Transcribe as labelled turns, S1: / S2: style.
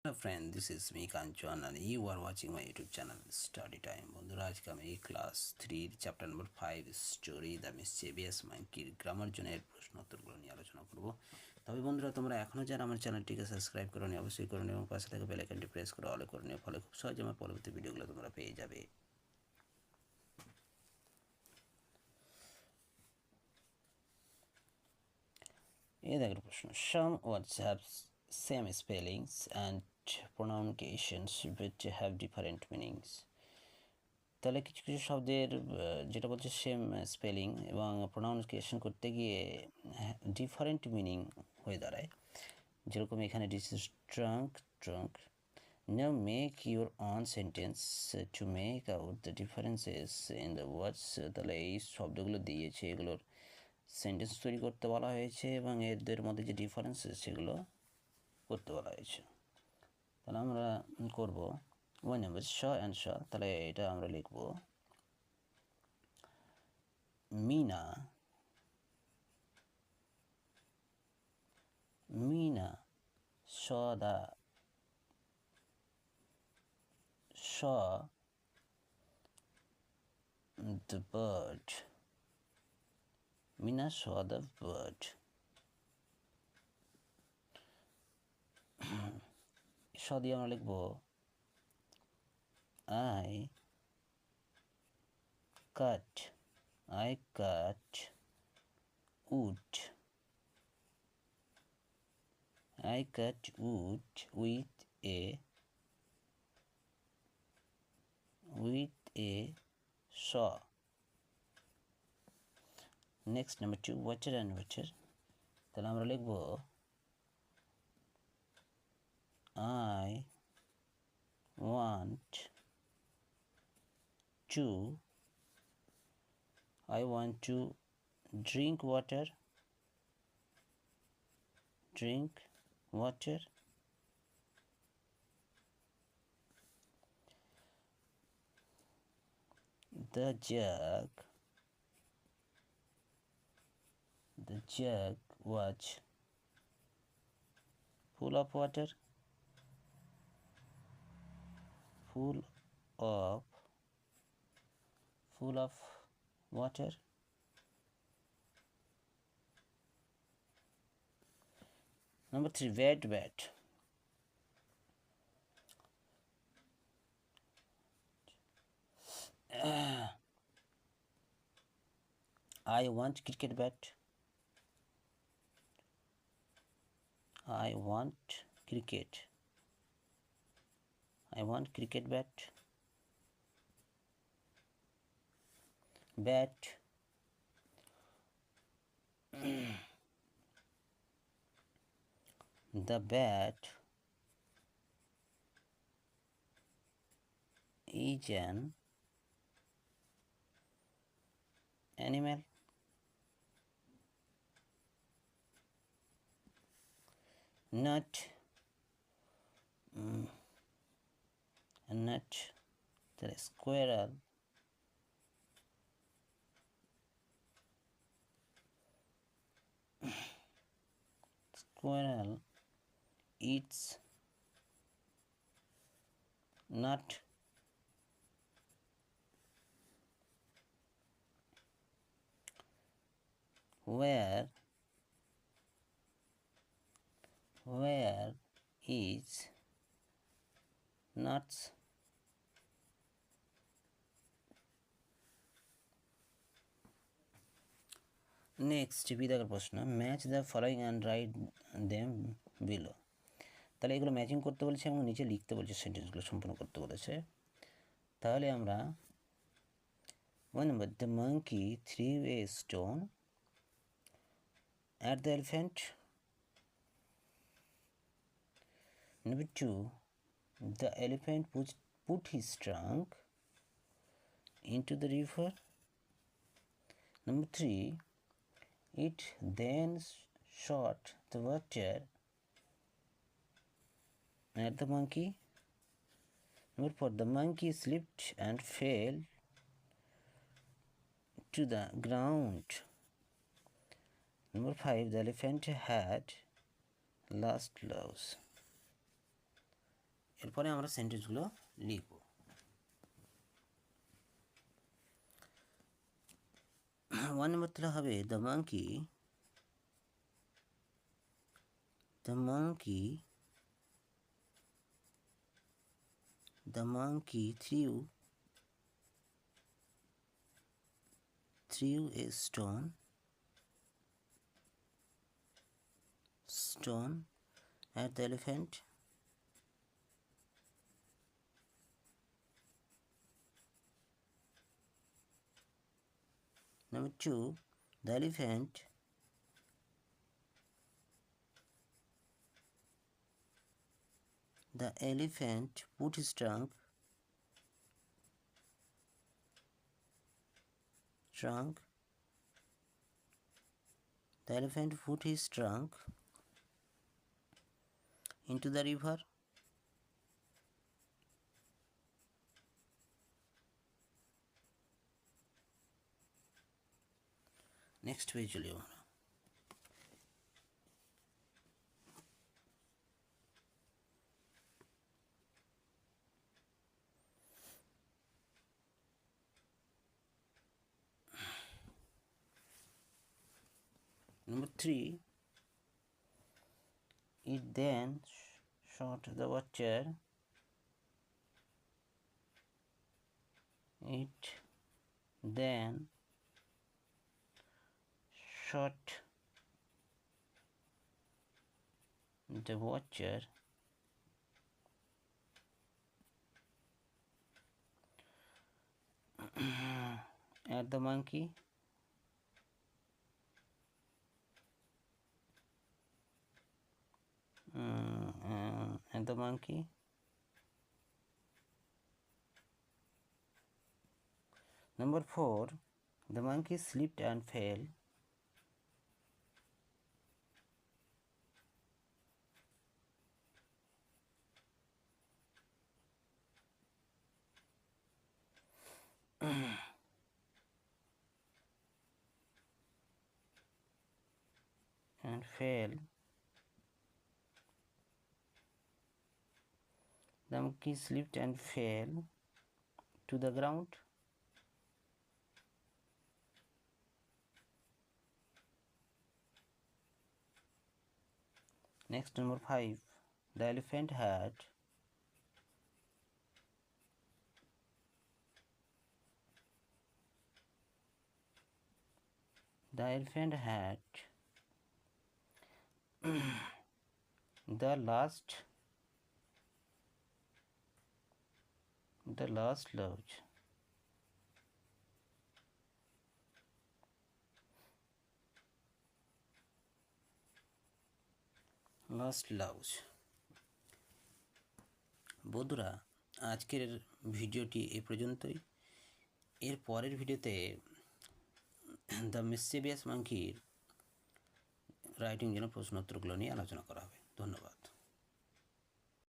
S1: Hello friend, this is me Kanchan and you are watching my YouTube channel Study Time. বন্ধুরা আজকে আমি class 3 chapter number 5 story the mischievous মাঙ্কির grammar জোনের প্রশ্ন উত্তরগুলো নিয়ে আলোচনা করব। তবে বন্ধুরা তোমরা এখনও যারা আমার চ্যানেলটিকে সাবস্ক্রাইব করোনি অবশ্যই করুন এবং পাশে থাকা বেল আইকনটি প্রেস করে অল করে নিও, ফলে খুব সহজে আমার পরবর্তী ভিডিওগুলো তোমরা পেয়ে যাবে। এই দেখো প্রশ্ন, some words have same spellings and pronunciations but have different meanings. তাহলে কিছু কিছু শব্দের যেটা বলছে সেম স্পেলিং এবং প্রোনাউন্সিয়েশন করতে গিয়ে ডিফারেন্ট মিনিং হয়ে দাঁড়ায়। যেরকম এখানে this is trunk trunk. Now make your on sentence to make out the differences in the words. তাহলে এই শব্দগুলো দিয়েছে, এগুলোর সেন্টেন্স তৈরি করতে বলা হয়েছে এবং এদের মধ্যে যে ডিফারেন্সেস সেগুলো করতে বলা হয়েছে। তাহলে আমরা করব 1 নম্বর শ অ্যান্ড শ। তাহলে এটা আমরা লিখব মিনা মিনা সদা শ the bird. Mina saw the bird. শ দিয়ে আমরা লিখব I cut wood. I cut wood with a saw. Next, number 2, water and water. তাহলে আমরা লিখব I want to drink water. The jug was full of water. Number 3, bad. I want cricket bat. I want cricket bat. The bat is an animal. Not the squirrel eats nut. Where is nuts? Next বিদায়ের প্রশ্ন, match the following and write them below. তাহলে এগুলো matching করতে বলেছে এবং নিচে লিখতে বলছে, সেন্টেন্সগুলো সম্পূর্ণ করতে বলেছে। তাহলে আমরা 1 number, the monkey threw a stone at the elephant. Number 2, the elephant put his trunk into the river. Number 3, it then shot the water at the monkey. Number 4, the monkey slipped and fell to the ground. Number 5, the elephant had lost loves. এরপরে আমরা সেন্টেন্সগুলো লিখব। 1 নম্বর তাহলে হবে the monkey threw a stone at the elephant. Number 2, the elephant put his trunk into the river. Next page চলে যাবো আমরা। Number 3, it then shot the watcher. It then shot the watcher at the monkey Number 4, the monkey slipped and fell. The monkey slipped and fell to the ground. Next, number 5, the elephant had the last louse. বন্ধুরা, আজকের ভিডিওটি এই পর্যন্তই। এর পরের ভিডিওতে the mischievous মাঙ্কির writing জন্য প্রশ্নোত্তরগুলো নিয়ে আলোচনা করা হবে। ধন্যবাদ।